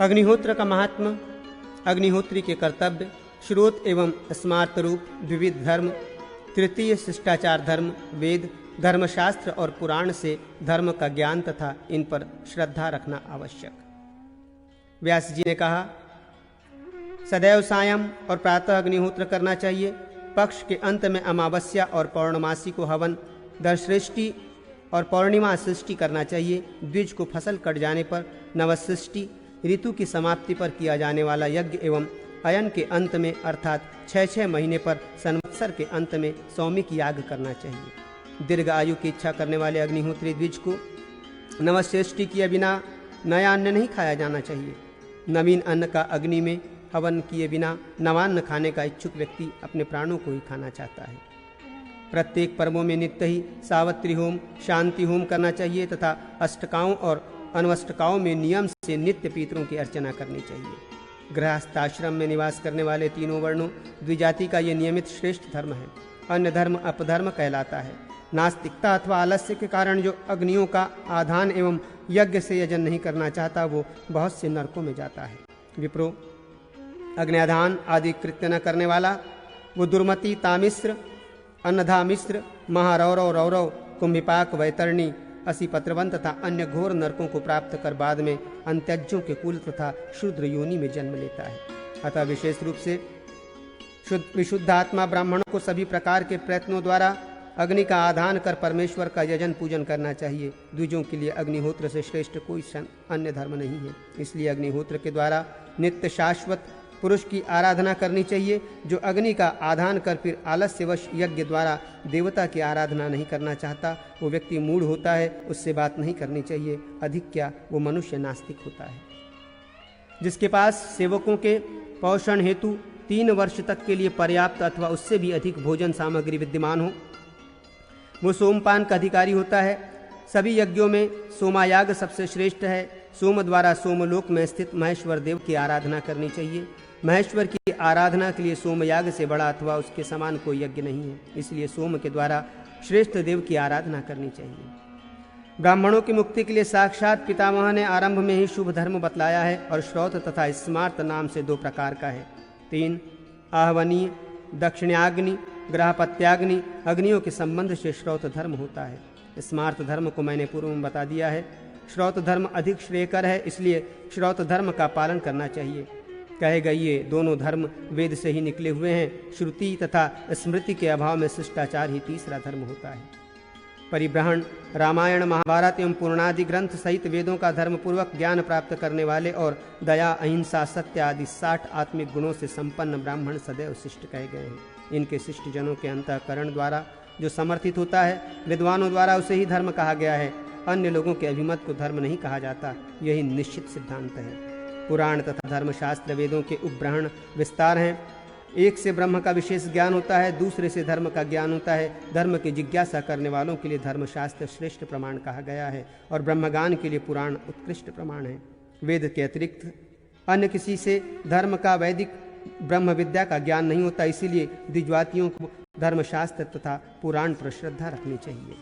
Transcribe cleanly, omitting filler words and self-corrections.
अग्निहोत्र का महात्मा, अग्निहोत्री के कर्तव्य, श्रोत एवं स्मार्त रूप, विविध धर्म, तृतीय शिष्टाचार धर्म, वेद, धर्मशास्त्र और पुराण से धर्म का ज्ञान तथा इन पर श्रद्धा रखना आवश्यक। व्यास जी ने कहा, सदैव सायं और प्रातः अग्निहोत्र करना चाहिए। पक्ष के अंत में अमावस्या और पौर्णमासी को हवन, दर्शृष्टि और पौर्णिमा सृष्टि करना चाहिए। द्विज को फसल कट जाने पर नवसृष्टि, ऋतु की समाप्ति पर किया जाने वाला यज्ञ एवं अयन के अंत में अर्थात 6 महीने पर संवत्सर के अंत में सौमिक याग करना चाहिए। दीर्घ आयु की इच्छा करने वाले अग्निहोत्री द्विज को नवसृष्टि किए बिना नया अन्न नहीं खाया जाना चाहिए। नवीन अन्न का अग्नि में हवन किए बिना नवान्न खाने का इच्छुक व्यक्ति अपने प्राणों को ही खाना चाहता है। प्रत्येक पर्वों में नित्य ही सावित्री होम, शांति होम करना चाहिए तथा अष्टकाओं और अनवष्टकाओं में नियम से नित्य पितरों की अर्चना करनी चाहिए। गृहस्थाश्रम में निवास करने वाले तीनों वर्णों द्विजाति का ये नियमित श्रेष्ठ धर्म है। अन्य धर्म अपधर्म कहलाता है। नास्तिकता अथवा आलस्य के कारण जो अग्नियों का आधान एवं यज्ञ से यजन नहीं करना चाहता वो बहुत से नरकों में जाता है। विप्रो, अग्न्याधान आदि कृत्य न करने वाला वो दुर्मति, तामिश्र, अन्नधा मिश्र, महारौरव, रौरव, कुंभिपाक, वैतरणी, असीपत्रवन तथा अन्य घोर नरकों को प्राप्त कर बाद में अंत्यज्यों के कुल तथा शूद्र योनि में जन्म लेता है। अतः विशेष रूप से विशुद्ध आत्मा ब्राह्मणों को सभी प्रकार के प्रयत्नों द्वारा अग्नि का आधान कर परमेश्वर का यजन पूजन करना चाहिए। द्विजों के लिए अग्निहोत्र से श्रेष्ठ कोई अन्य धर्म नहीं है। इसलिए अग्निहोत्र के द्वारा नित्य शाश्वत पुरुष की आराधना करनी चाहिए। जो अग्नि का आधान कर फिर आलस्यवश यज्ञ द्वारा देवता की आराधना नहीं करना चाहता वो व्यक्ति मूढ़ होता है, उससे बात नहीं करनी चाहिए। अधिक क्या, वो मनुष्य नास्तिक होता है। जिसके पास सेवकों के पोषण हेतु 3 वर्ष तक के लिए पर्याप्त अथवा उससे भी अधिक भोजन सामग्री विद्यमान हो वो सोमपान का अधिकारी होता है। सभी यज्ञों में सोमायाग सबसे श्रेष्ठ है। सोम द्वारा सोमलोक में स्थित महेश्वर देव की आराधना करनी चाहिए। महेश्वर की आराधना के लिए सोमयाग से बड़ा अथवा उसके समान कोई यज्ञ नहीं है। इसलिए सोम के द्वारा श्रेष्ठ देव की आराधना करनी चाहिए। ब्राह्मणों की मुक्ति के लिए साक्षात पितामह ने आरंभ में ही शुभ धर्म बतलाया है और श्रौत तथा स्मार्त नाम से 2 प्रकार का है। 3 आहवनीय, दक्षिणाग्नि, ग्रहपत्याग्नि अग्नियों के संबंध से श्रौत धर्म होता है। स्मार्त धर्म को मैंने पूर्व में बता दिया है। श्रौत धर्म अधिक श्रेयकर है, इसलिए श्रौत धर्म का पालन करना चाहिए। कहे गए ये दोनों धर्म वेद से ही निकले हुए हैं। श्रुति तथा स्मृति के अभाव में शिष्टाचार ही तीसरा धर्म होता है। परिब्रहण, रामायण, महाभारत एवं पुराणादि ग्रंथ सहित वेदों का धर्म पूर्वक ज्ञान प्राप्त करने वाले और दया, अहिंसा, सत्य आदि 60 आत्मिक गुणों से संपन्न ब्राह्मण सदैव शिष्ट कहे गए हैं। इनके शिष्ट जनों के अंतःकरण द्वारा जो समर्थित होता है, विद्वानों द्वारा उसे ही धर्म कहा गया है। अन्य लोगों के अभिमत को धर्म नहीं कहा जाता, यही निश्चित सिद्धांत है। पुराण तथा धर्मशास्त्र वेदों के उपब्रहण विस्तार हैं। एक से ब्रह्म का विशेष ज्ञान होता है, दूसरे से धर्म का ज्ञान होता है। धर्म की जिज्ञासा करने वालों के लिए धर्मशास्त्र श्रेष्ठ प्रमाण कहा गया है और ब्रह्मज्ञान के लिए पुराण उत्कृष्ट प्रमाण है। वेद के अतिरिक्त अन्य किसी से धर्म का, वैदिक ब्रह्म विद्या का ज्ञान नहीं होता। इसीलिए द्विजातियों को धर्मशास्त्र तथा पुराण पर श्रद्धा रखनी चाहिए।